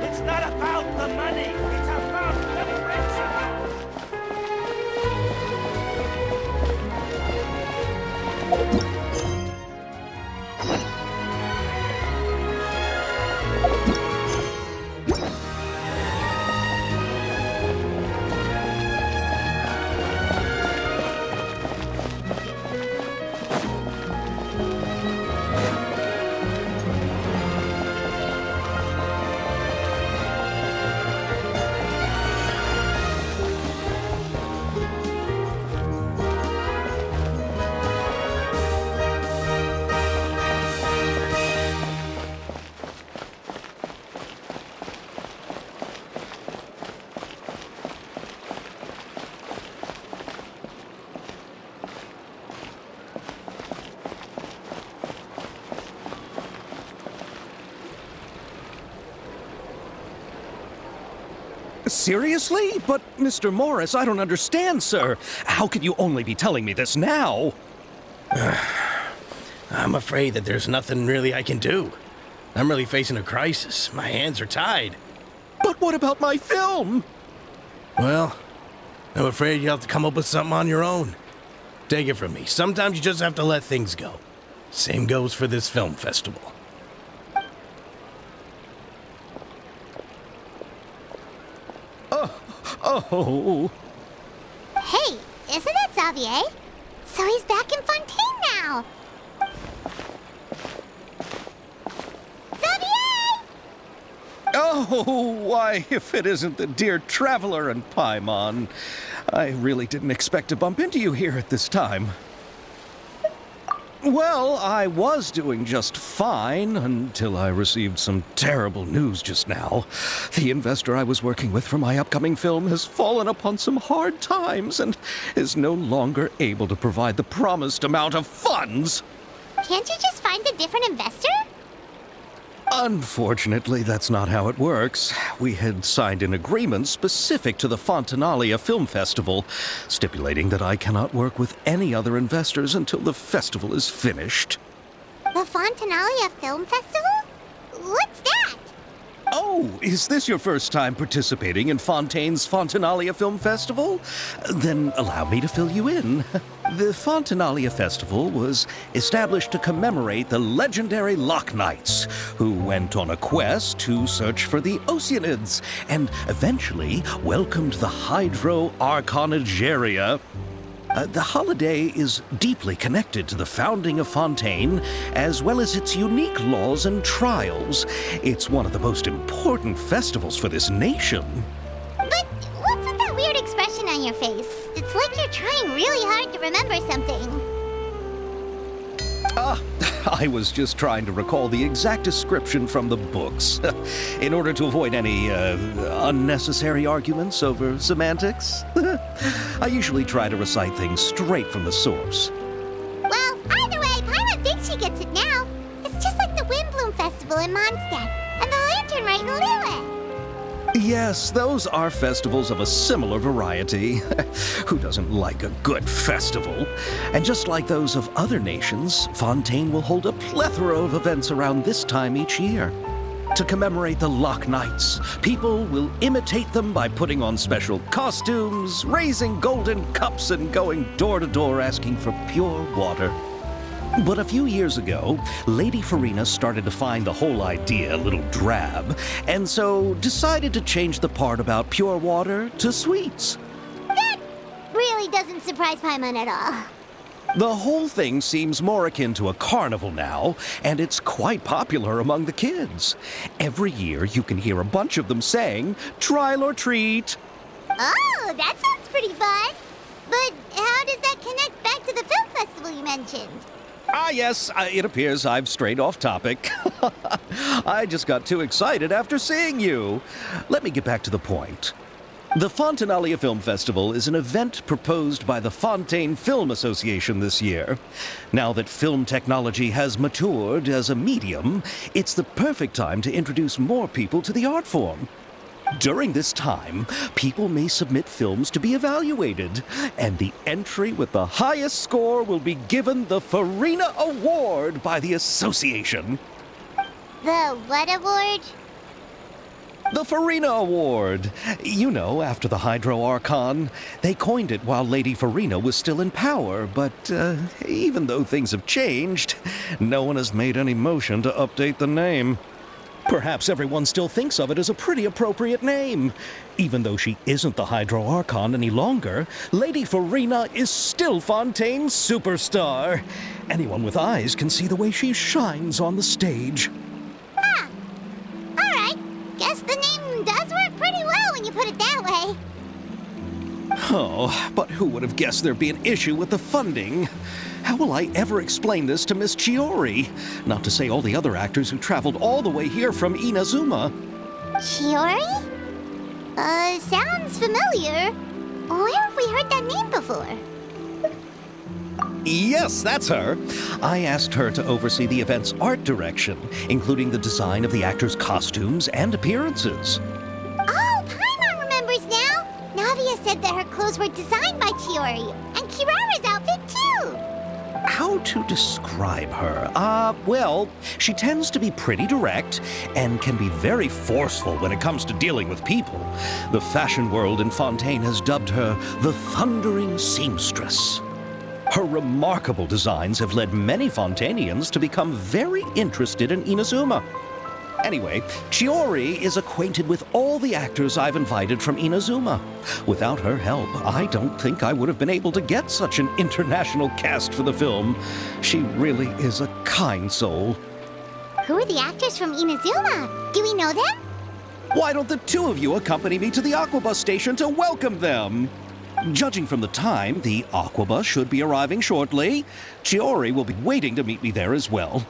It's not about the money. It's about the principle. Seriously? But, Mr. Morris, I don't understand, sir. How can you only be telling me this now? I'm afraid that there's nothing really I can do. I'm really facing a crisis. My hands are tied. But what about my film? Well, I'm afraid you'll have to come up with something on your own. Take it from me. Sometimes you just have to let things go. Same goes for this film festival. Oh. Hey, isn't that Xavier? So he's back in Fontaine now. Xavier! Oh, why, if it isn't the dear Traveler and Paimon. I really didn't expect to bump into you here at this time. Well, I was doing just fine until I received some terrible news just now. The investor I was working with for my upcoming film has fallen upon some hard times and is no longer able to provide the promised amount of funds. Can't you just find a different investor? Unfortunately, that's not how it works. We had signed an agreement specific to the Fontanalia Film Festival, stipulating that I cannot work with any other investors until the festival is finished. The Fontanalia Film Festival? What's that? Oh, is this your first time participating in Fontaine's Fontanalia Film Festival? Then allow me to fill you in. The Fontanalia Festival was established to commemorate the legendary Loch Knights, who went on a quest to search for the Oceanids and eventually welcomed the Hydro Arconageria. The holiday is deeply connected to the founding of Fontaine, as well as its unique laws and trials. It's one of the most important festivals for this nation. But what's with that weird expression on your face? It's like you're trying really hard to remember something. I was just trying to recall the exact description from the books, in order to avoid any unnecessary arguments over semantics. I usually try to recite things straight from the source. Well, either way, Paimon thinks she gets it now. It's just like the Windbloom Festival in Mondstadt, and the Lantern Rite in Lille. Yes, those are festivals of a similar variety. Who doesn't like a good festival? And just like those of other nations, Fontaine will hold a plethora of events around this time each year. To commemorate the Loch Knights, people will imitate them by putting on special costumes, raising golden cups, and going door to door asking for pure water. But a few years ago, Lady Farina started to find the whole idea a little drab, and so decided to change the part about pure water to sweets. That really doesn't surprise Paimon at all. The whole thing seems more akin to a carnival now, and it's quite popular among the kids. Every year you can hear a bunch of them saying, "Trial or treat." Oh, that sounds pretty fun. But how does that connect back to the film festival you mentioned? Ah, yes, it appears I've strayed off topic. I just got too excited after seeing you. Let me get back to the point. The Fontanalia Film Festival is an event proposed by the Fontaine Film Association this year. Now that film technology has matured as a medium, it's the perfect time to introduce more people to the art form. During this time, people may submit films to be evaluated, and the entry with the highest score will be given the Farina Award by the association. The what award? The Farina Award. You know, after the Hydro Archon. They coined it while Lady Farina was still in power, but even though things have changed, no one has made any motion to update the name. Perhaps everyone still thinks of it as a pretty appropriate name. Even though she isn't the Hydro Archon any longer, Lady Farina is still Fontaine's superstar. Anyone with eyes can see the way she shines on the stage. Guess the name does work pretty well when you put it that way. Oh, but who would have guessed there'd be an issue with the funding? How will I ever explain this to Miss Chiori? Not to say all the other actors who traveled all the way here from Inazuma. Chiori? Sounds familiar. Where have we heard that name before? Yes, that's her. I asked her to oversee the event's art direction, including the design of the actors' costumes and appearances. Oh, Paimon remembers now. Navia said that her clothes were designed by Chiori, and Kirara's outfit too. How to describe her? Well, she tends to be pretty direct and can be very forceful when it comes to dealing with people. The fashion world in Fontaine has dubbed her the Thundering Seamstress. Her remarkable designs have led many Fontainians to become very interested in Inazuma. Anyway, Chiori is acquainted with all the actors I've invited from Inazuma. Without her help, I don't think I would have been able to get such an international cast for the film. She really is a kind soul. Who are the actors from Inazuma? Do we know them? Why don't the two of you accompany me to the Aquabus station to welcome them? Judging from the time, the Aquabus should be arriving shortly. Chiori will be waiting to meet me there as well.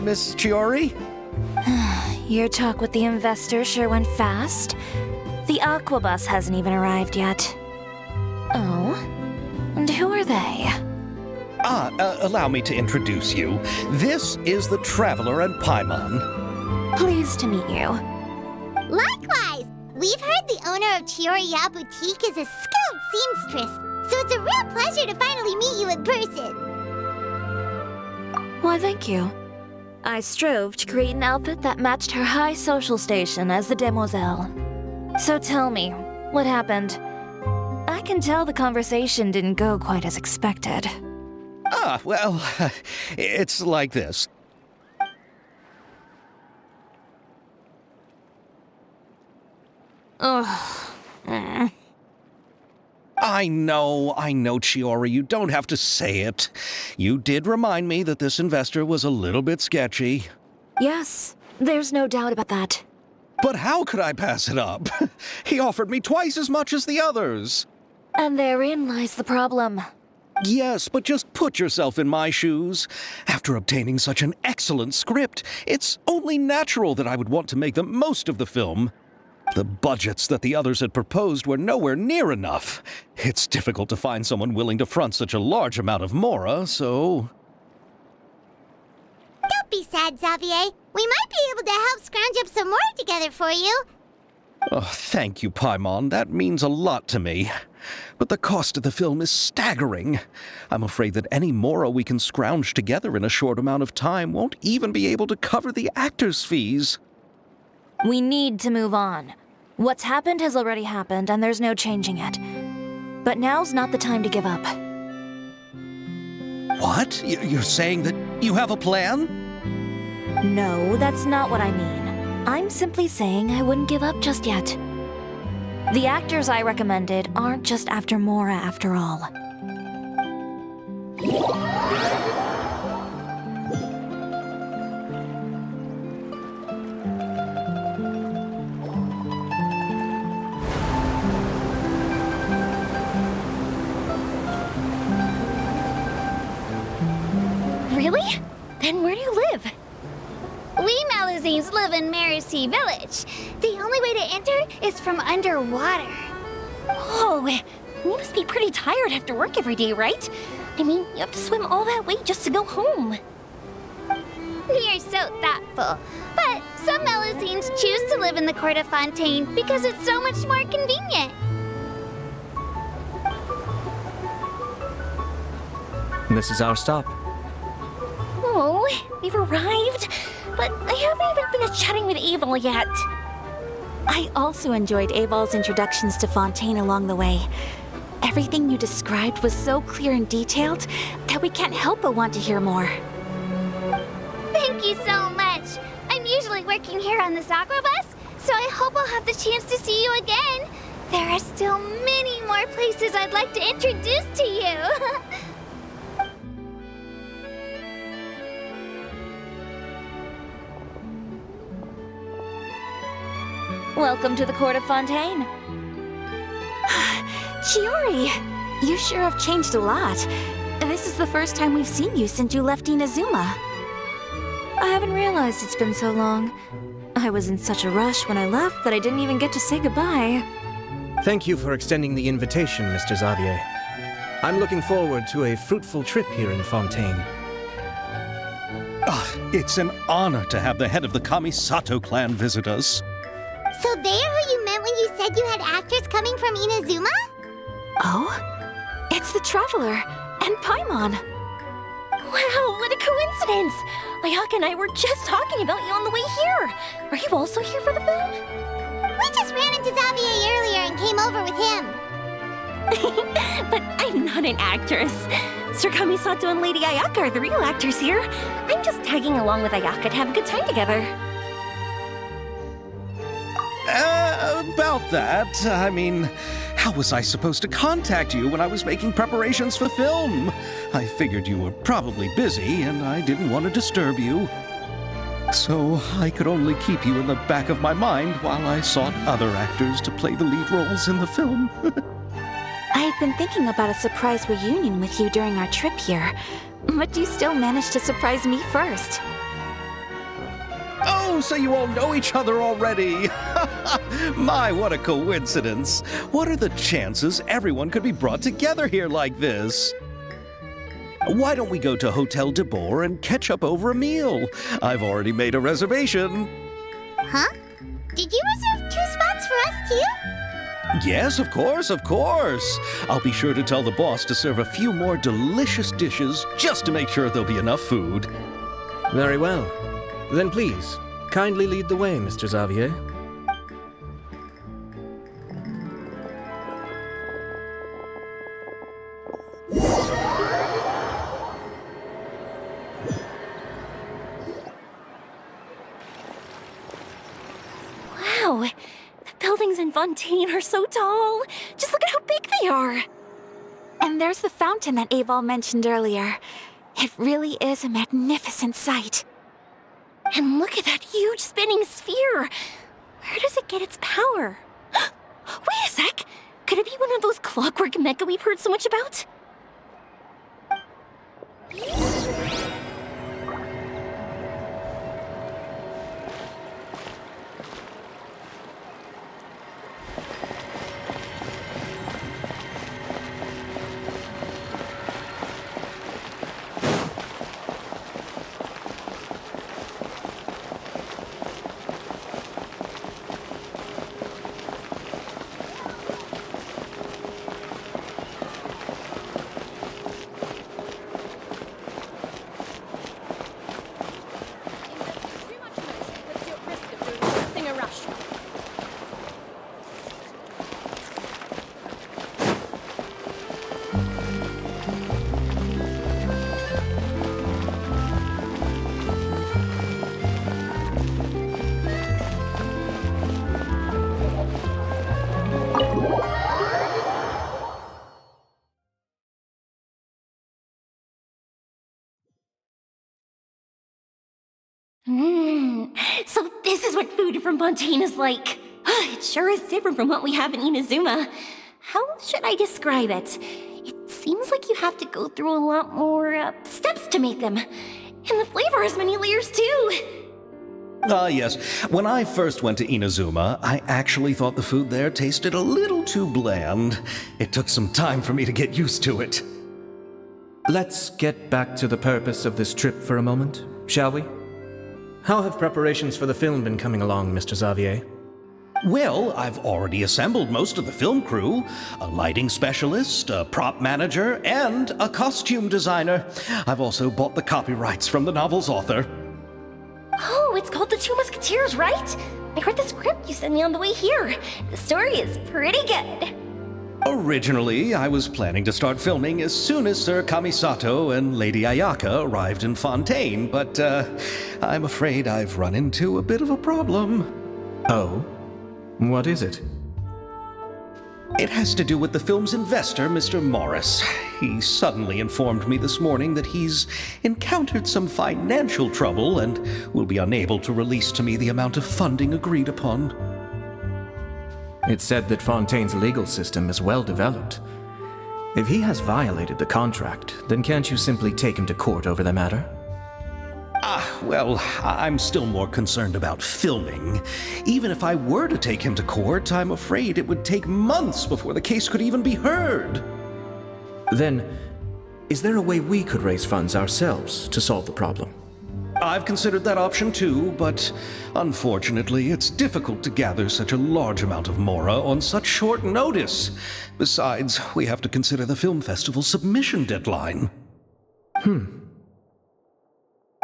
Miss Chiori? Your talk with the investor sure went fast. The Aquabus hasn't even arrived yet. Oh? And who are they? Allow me to introduce you. This is the Traveler and Paimon. Pleased to meet you. Likewise! We've heard the owner of Chioriya Boutique is a skilled seamstress, so it's a real pleasure to finally meet you in person. Why, thank you. I strove to create an outfit that matched her high social station as the demoiselle. So tell me, what happened? I can tell the conversation didn't go quite as expected. Well, it's like this. Ugh. I know, Chiori, you don't have to say it. You did remind me that this investor was a little bit sketchy. Yes, there's no doubt about that. But how could I pass it up? He offered me twice as much as the others. And therein lies the problem. Yes, but just put yourself in my shoes. After obtaining such an excellent script, it's only natural that I would want to make the most of the film. The budgets that the others had proposed were nowhere near enough. It's difficult to find someone willing to front such a large amount of mora, so... Don't be sad, Xavier. We might be able to help scrounge up some more together for you. Oh, thank you, Paimon. That means a lot to me. But the cost of the film is staggering. I'm afraid that any mora we can scrounge together in a short amount of time won't even be able to cover the actors' fees. We need to move on. What's happened has already happened, and there's no changing it. But now's not the time to give up. What? You're saying that you have a plan? No, that's not what I mean. I'm simply saying I wouldn't give up just yet. The actors I recommended aren't just after Mora after all. Really? Then where do you live? We Malazines live in Marcy Village. The only way to enter is from underwater. Oh, you must be pretty tired after work every day, right? I mean, you have to swim all that way just to go home. We are so thoughtful. But some Malazines choose to live in the Court of Fontaine because it's so much more convenient. This is our stop. Oh, we've arrived. But I haven't even finished chatting with Aval yet. I also enjoyed Aval's introductions to Fontaine along the way. Everything you described was so clear and detailed that we can't help but want to hear more. Thank you so much. I'm usually working here on this Aquabus, so I hope I'll have the chance to see you again. There are still many more places I'd like to introduce to you. Welcome to the Court of Fontaine. Chiori, you sure have changed a lot. This is the first time we've seen you since you left Inazuma. I haven't realized it's been so long. I was in such a rush when I left that I didn't even get to say goodbye. Thank you for extending the invitation, Mr. Xavier. I'm looking forward to a fruitful trip here in Fontaine. It's an honor to have the head of the Kamisato clan visit us. So they're who you meant when you said you had actors coming from Inazuma? Oh? It's the Traveler and Paimon. Wow, what a coincidence! Ayaka and I were just talking about you on the way here. Are you also here for the film? We just ran into Xavier earlier and came over with him. But I'm not an actress. Sir Kamisato and Lady Ayaka are the real actors here. I'm just tagging along with Ayaka to have a good time together. About that, I mean, how was I supposed to contact you when I was making preparations for film? I figured you were probably busy, and I didn't want to disturb you. So I could only keep you in the back of my mind while I sought other actors to play the lead roles in the film. I had been thinking about a surprise reunion with you during our trip here, but you still managed to surprise me first. Oh, so you all know each other already. My, what a coincidence. What are the chances everyone could be brought together here like this? Why don't we go to Hotel de Boer and catch up over a meal? I've already made a reservation. Huh? Did you reserve 2 spots for us too? Yes, of course, of course. I'll be sure to tell the boss to serve a few more delicious dishes just to make sure there'll be enough food. Very well. Then please, kindly lead the way, Mr. Xavier. Wow, the buildings in Fontaine are so tall. Just look at how big they are. And there's the fountain that Aval mentioned earlier. It really is a magnificent sight. And look at that huge spinning sphere. Where does it get its power? Wait a sec. Could it be one of those clockwork mecha we've heard so much about? So this is what food from Fontaine is like. It sure is different from what we have in Inazuma. How should I describe it? It seems like you have to go through a lot more steps to make them. And the flavor has many layers too. Yes. When I first went to Inazuma, I actually thought the food there tasted a little too bland. It took some time for me to get used to it. Let's get back to the purpose of this trip for a moment, shall we? How have preparations for the film been coming along, Mr. Xavier? Well, I've already assembled most of the film crew, a lighting specialist, a prop manager, and a costume designer. I've also bought the copyrights from the novel's author. Oh, it's called The Two Musketeers, right? I read the script you sent me on the way here. The story is pretty good. Originally, I was planning to start filming as soon as Sir Kamisato and Lady Ayaka arrived in Fontaine, but I'm afraid I've run into a bit of a problem. Oh? What is it? It has to do with the film's investor, Mr. Morris. He suddenly informed me this morning that he's encountered some financial trouble and will be unable to release to me the amount of funding agreed upon. It's said that Fontaine's legal system is well developed. If he has violated the contract, then can't you simply take him to court over the matter? Well, I'm still more concerned about filming. Even if I were to take him to court, I'm afraid it would take months before the case could even be heard. Then, is there a way we could raise funds ourselves to solve the problem? I've considered that option too, but unfortunately, it's difficult to gather such a large amount of mora on such short notice. Besides, we have to consider the film festival's submission deadline.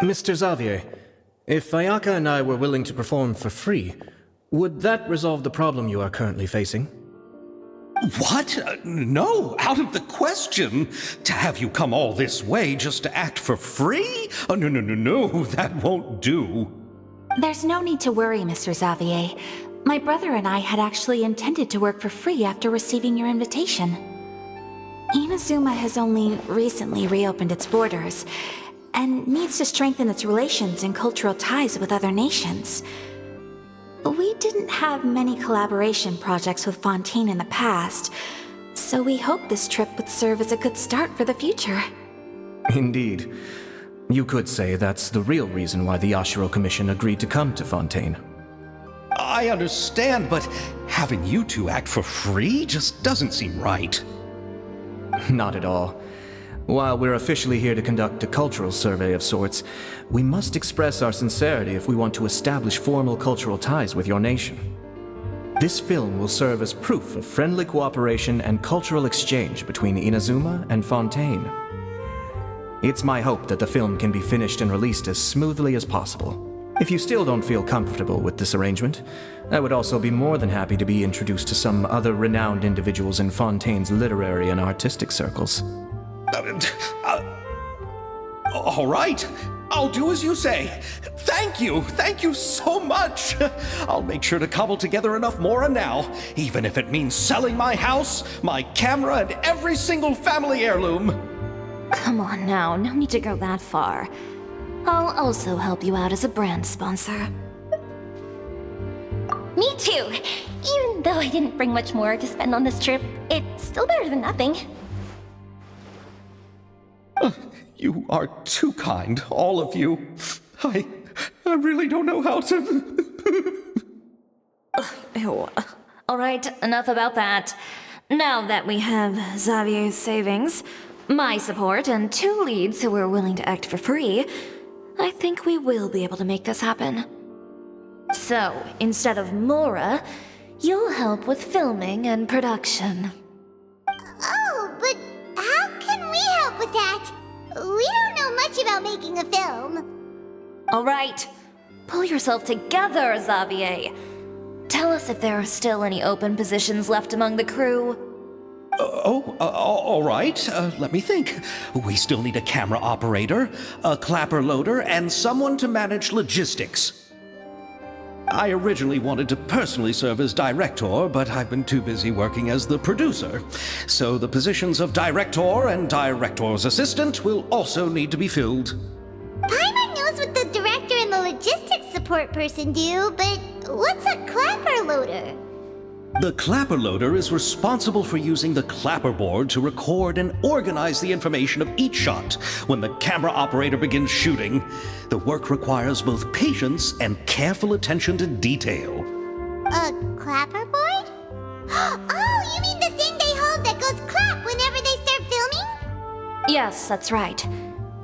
Mr. Xavier, if Ayaka and I were willing to perform for free, would that resolve the problem you are currently facing? What? No, out of the question. To have you come all this way just to act for free? Oh, no, that won't do. There's no need to worry, Mr. Xavier. My brother and I had actually intended to work for free after receiving your invitation. Inazuma has only recently reopened its borders, and needs to strengthen its relations and cultural ties with other nations. We didn't have many collaboration projects with Fontaine in the past, so we hoped this trip would serve as a good start for the future. Indeed. You could say that's the real reason why the Yashiro Commission agreed to come to Fontaine. I understand, but having you two act for free just doesn't seem right. Not at all. While we're officially here to conduct a cultural survey of sorts, we must express our sincerity if we want to establish formal cultural ties with your nation. This film will serve as proof of friendly cooperation and cultural exchange between Inazuma and Fontaine. It's my hope that the film can be finished and released as smoothly as possible. If you still don't feel comfortable with this arrangement, I would also be more than happy to be introduced to some other renowned individuals in Fontaine's literary and artistic circles. All right. I'll do as you say. Thank you so much. I'll make sure to cobble together enough mora now, even if it means selling my house, my camera, and every single family heirloom. Come on now, no need to go that far. I'll also help you out as a brand sponsor. Me too! Even though I didn't bring much more to spend on this trip, it's still better than nothing. You are too kind, all of you. I really don't know how to... Ew. Alright, enough about that. Now that we have Xavier's savings, my support, and 2 leads who are willing to act for free, I think we will be able to make this happen. So, instead of Mora, you'll help with filming and production. Oh, but how can we help with that? We don't know much about making a film. Alright, pull yourself together, Xavier. Tell us if there are still any open positions left among the crew. All right. Let me think. We still need a camera operator, a clapper loader, and someone to manage logistics. I originally wanted to personally serve as director, but I've been too busy working as the producer. So the positions of director and director's assistant will also need to be filled. Paimon knows what the director and the logistics support person do, but what's a clapper loader? The clapper loader is responsible for using the clapperboard to record and organize the information of each shot when the camera operator begins shooting. The work requires both patience and careful attention to detail. A clapperboard? Oh, you mean the thing they hold that goes clap whenever they start filming? Yes, that's right.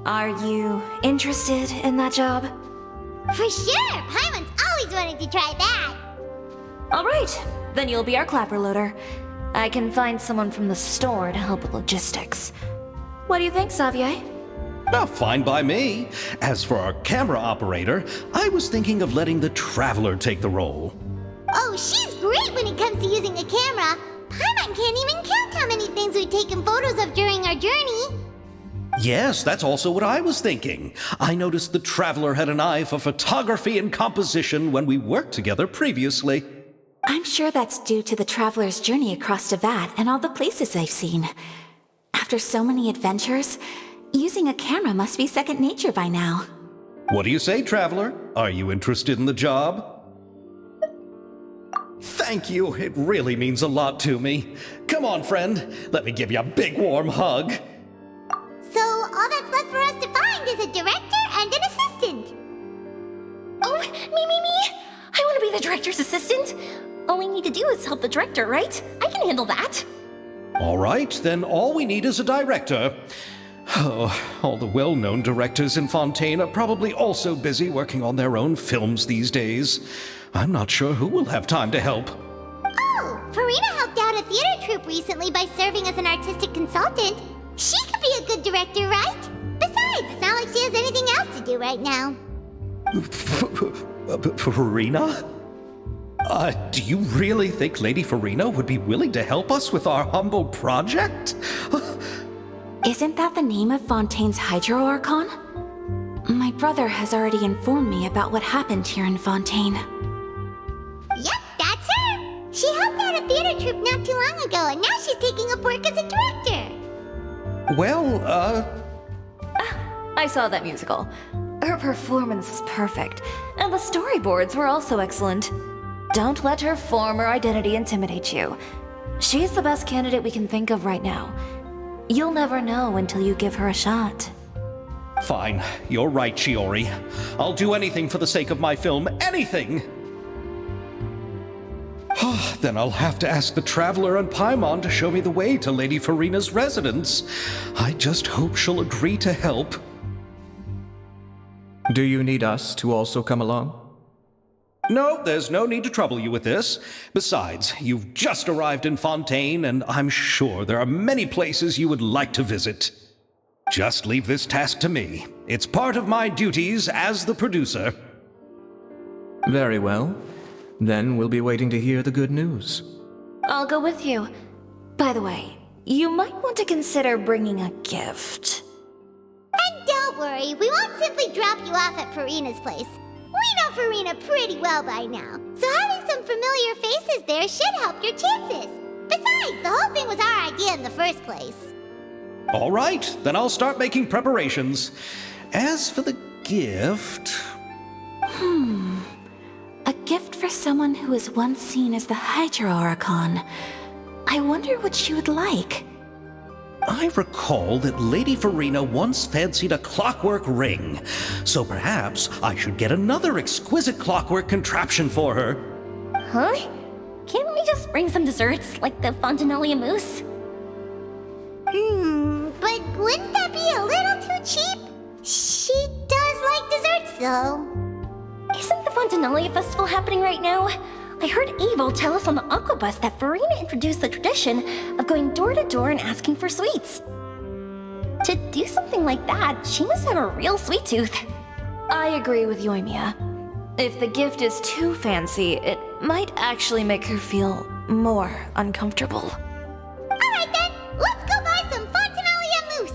Are you interested in that job? For sure! Paimon's always wanted to try that. Alright, then you'll be our clapper loader. I can find someone from the store to help with logistics. What do you think, Xavier? Fine by me. As for our camera operator, I was thinking of letting the Traveler take the role. Oh, she's great when it comes to using a camera. Paimon can't even count how many things we've taken photos of during our journey. Yes, that's also what I was thinking. I noticed the Traveler had an eye for photography and composition when we worked together previously. I'm sure that's due to the traveler's journey across Teyvat and all the places they've seen. After so many adventures, using a camera must be second nature by now. What do you say, Traveler? Are you interested in the job? Thank you. It really means a lot to me. Come on, friend. Let me give you a big warm hug. So all that's left for us to find is a director and an assistant. Oh, me! I want to be the director's assistant. All we need to do is help the director, right? I can handle that. All right, then all we need is a director. Oh, all the well-known directors in Fontaine are probably also busy working on their own films these days. I'm not sure who will have time to help. Oh, Farina helped out a theater troupe recently by serving as an artistic consultant. She could be a good director, right? Besides, it's not like she has anything else to do right now. Farina? Do you really think Lady Farina would be willing to help us with our humble project? Isn't that the name of Fontaine's Hydro Archon? My brother has already informed me about what happened here in Fontaine. Yep, that's her. She helped out a theater troupe not too long ago, and now she's taking up work as a director. Well, I saw that musical. Her performance was perfect, and the storyboards were also excellent. Don't let her former identity intimidate you. She's the best candidate we can think of right now. You'll never know until you give her a shot. Fine, you're right, Shiori. I'll do anything for the sake of my film. Anything! Then I'll have to ask the Traveler and Paimon to show me the way to Lady Farina's residence. I just hope she'll agree to help. Do you need us to also come along? No, there's no need to trouble you with this. Besides, you've just arrived in Fontaine, and I'm sure there are many places you would like to visit. Just leave this task to me. It's part of my duties as the producer. Very well. Then we'll be waiting to hear the good news. I'll go with you. By the way, you might want to consider bringing a gift. And don't worry, we won't simply drop you off at Farina's place. We know Farina pretty well by now, so having some familiar faces there should help your chances. Besides, the whole thing was our idea in the first place. All right, then I'll start making preparations. As for the gift... A gift for someone who was once seen as the Hydra Oricon. I wonder what she would like. I recall that Lady Farina once fancied a clockwork ring, so perhaps I should get another exquisite clockwork contraption for her. Huh? Can't we just bring some desserts, like the Fontinalia mousse? But wouldn't that be a little too cheap? She does like desserts, though. Isn't the Fontinalia festival happening right now? I heard Abel tell us on the Aquabus that Farina introduced the tradition of going door to door and asking for sweets. To do something like that, she must have a real sweet tooth. I agree with Yoimiya. If the gift is too fancy, it might actually make her feel more uncomfortable. Alright then, let's go buy some Fontinalia mousse!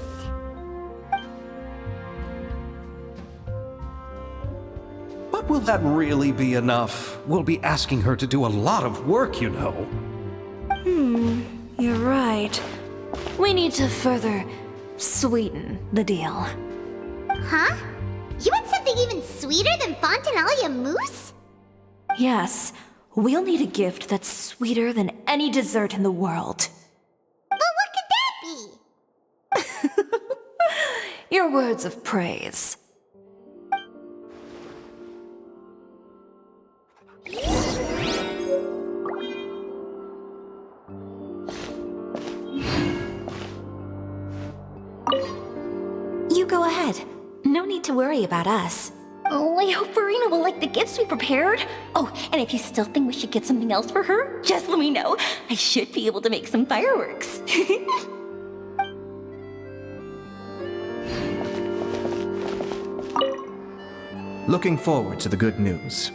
But will that really be enough? We'll be asking her to do a lot of work, you know. You're right. We need to further sweeten the deal. Huh? You want something even sweeter than Fontinalia mousse? Yes, we'll need a gift that's sweeter than any dessert in the world. But what could that be? Your words of praise. You go ahead. No need to worry about us. Oh, I hope Farina will like the gifts we prepared. Oh, and if you still think we should get something else for her, just let me know. I should be able to make some fireworks. Looking forward to the good news.